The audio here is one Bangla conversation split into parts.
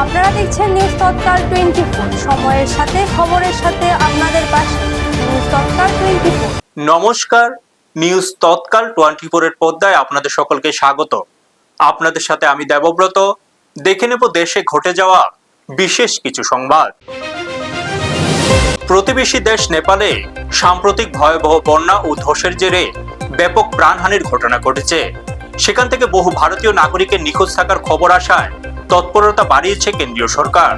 আপনারা দেখছেন নিউজ তৎকাল 24, সময়ের সাথে খবরের সাথে আপনাদের পাশে নিউজ তৎকাল 24। নমস্কার, নিউজ তৎকাল 24 এর পর্দায় আপনাদের সকলকে স্বাগত। আপনাদের সাথে আমি দেবব্রত। দেখে নেব দেশে ঘটে যাওয়া বিশেষ কিছু সংবাদ। প্রতিবেশী দেশ নেপালে সাম্প্রতিক ভয়াবহ বন্যা ও ধসের জেরে ব্যাপক প্রাণহানির ঘটনা ঘটেছে। সেখান থেকে বহু ভারতীয় নাগরিকের নিখোঁজ থাকার খবর আসায় তৎপরতা বাড়িয়েছে কেন্দ্রীয় সরকার।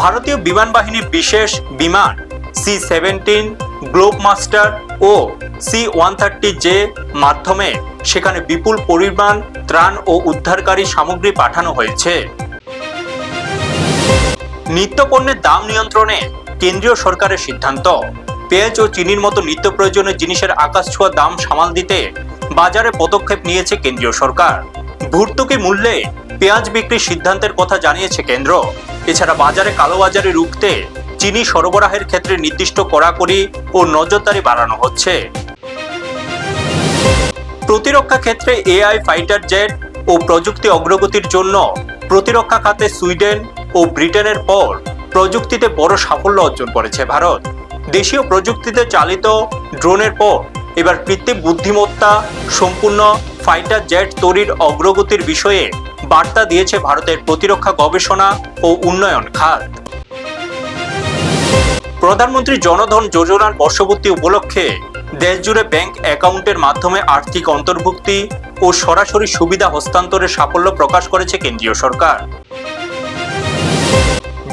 ভারতীয় বিমান বাহিনীর বিশেষ বিমান C-17, গ্লোবমাস্টার ও C-130J মাধ্যমে সেখানে বিপুল পরিমাণ ত্রাণ ও উদ্ধারকারী সামগ্রী পাঠানো হয়েছে। নিত্যপণ্যের দাম নিয়ন্ত্রণে কেন্দ্রীয় সরকারের সিদ্ধান্ত। পেঁয়াজ ও চিনির মতো নিত্য প্রয়োজনীয় জিনিসের আকাশছোঁয়া দাম সামাল দিতে বাজারে পদক্ষেপ নিয়েছে কেন্দ্রীয় সরকার। ভর্তুকি মূল্যে পেঁয়াজ বিক্রির সিদ্ধান্তের কথা জানিয়েছে কেন্দ্র। এছাড়া বাজারে কালোবাজারি রুখতে চিনি সরবরাহের ক্ষেত্রে নির্দিষ্ট কড়াকড়ি ও নজরদারি বাড়ানো হচ্ছে। প্রতিরক্ষা ক্ষেত্রে AI ফাইটার জেট ও প্রযুক্তি অগ্রগতির জন্য প্রতিরক্ষা খাতে সুইডেন ও ব্রিটেনের পর প্রযুক্তিতে বড় সাফল্য অর্জন করেছে ভারত। দেশীয় প্রযুক্তিতে চালিত ড্রোনের পর এবার কৃত্রিম বুদ্ধিমত্তা সম্পূর্ণ ফাইটার জেট তৈরির অগ্রগতির বিষয়ে বার্তা দিয়েছে ভারতের প্রতিরক্ষা গবেষণা ও উন্নয়ন খাত। প্রধানমন্ত্রী জনধন যোজনার বর্ষপূর্তি উপলক্ষে দেশজুড়ে ব্যাংক অ্যাকাউন্টের মাধ্যমে আর্থিক অন্তর্ভুক্তি ও সরাসরি সুবিধা হস্তান্তরের সাফল্য প্রকাশ করেছে কেন্দ্রীয় সরকার।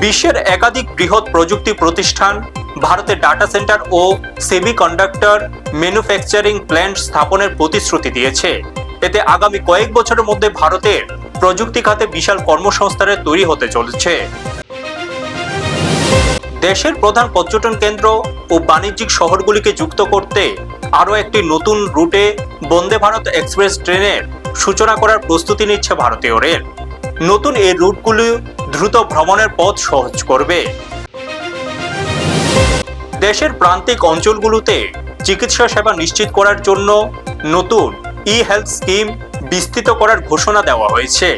বিশ্বের একাধিক বৃহৎ প্রযুক্তি প্রতিষ্ঠান ভারতের ডাটা সেন্টার ও সেমিকন্ডাক্টর ম্যানুফ্যাকচারিং প্ল্যান্ট স্থাপনের প্রতিশ্রুতি দিয়েছে। এতে আগামী কয়েক বছরের মধ্যে ভারতের প্রযুক্তি খাতে বিশাল কর্মসংস্থানের তৈরি হতে চলেছে। দেশের প্রধান পর্যটন কেন্দ্র ও বাণিজ্যিক শহরগুলিকে যুক্ত করতে আরও একটি নতুন রুটে বন্দে ভারত এক্সপ্রেস ট্রেনের সূচনা করার প্রস্তুতি নিচ্ছে ভারতীয় রেল। নতুন এই রুটগুলি দ্রুত ভ্রমণের পথ সহজ করবে। দেশের প্রান্তিক অঞ্চলগুলোতে চিকিৎসা সেবা নিশ্চিত করার জন্য নতুন ই-হেলথ স্কিম বিস্তৃত করার ঘোষণা দেওয়া হয়েছে।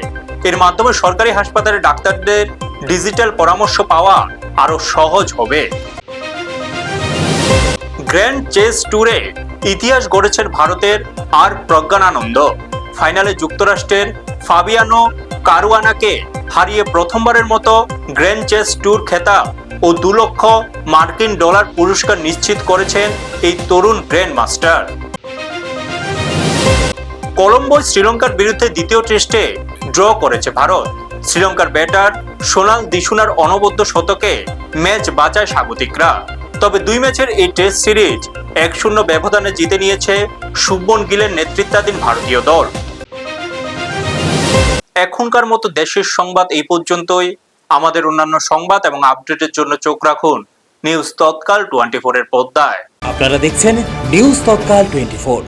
এর মাধ্যমে সরকারি হাসপাতালে ডাক্তারদের ডিজিটাল পরামর্শ পাওয়া আরো সহজ হবে। গ্র্যান্ড চেস ট্যুরে ইতিহাস গড়েছেন ভারতের আর প্রজ্ঞানানন্দ। ফাইনালে যুক্তরাষ্ট্রের ফাবিয়ানো কারুয়ানাকে হারিয়ে প্রথমবারের মতো গ্র্যান্ড চেস ট্যুর খেতাব ও $2 লক্ষ পুরস্কার নিশ্চিত করেছেন এই তরুণ গ্র্যান্ড মাস্টার। কলম্বোয় শ্রীলঙ্কার বিরুদ্ধে দ্বিতীয় টেস্টে ড্র করেছে ভারত। শ্রীলঙ্কার ব্যাটার সোনাল দিসুনার অনবদ্য শতকে ম্যাচ বাঁচায় স্বাগতিকরা। তবে 2 ম্যাচের এই টেস্ট সিরিজ 1-0 ব্যবধানে জিতে নিয়েছে শুভমন গিলের নেতৃত্বাধীন ভারতীয় দল। এখনকার মতো দেশের সংবাদ এই পর্যন্তই। আমাদের অন্যান্য সংবাদ এবং আপডেটের জন্য চোখ রাখুন নিউজ তৎকাল 24 এর পর্দায়। আপনারা দেখছেন নিউজ তৎকাল 24।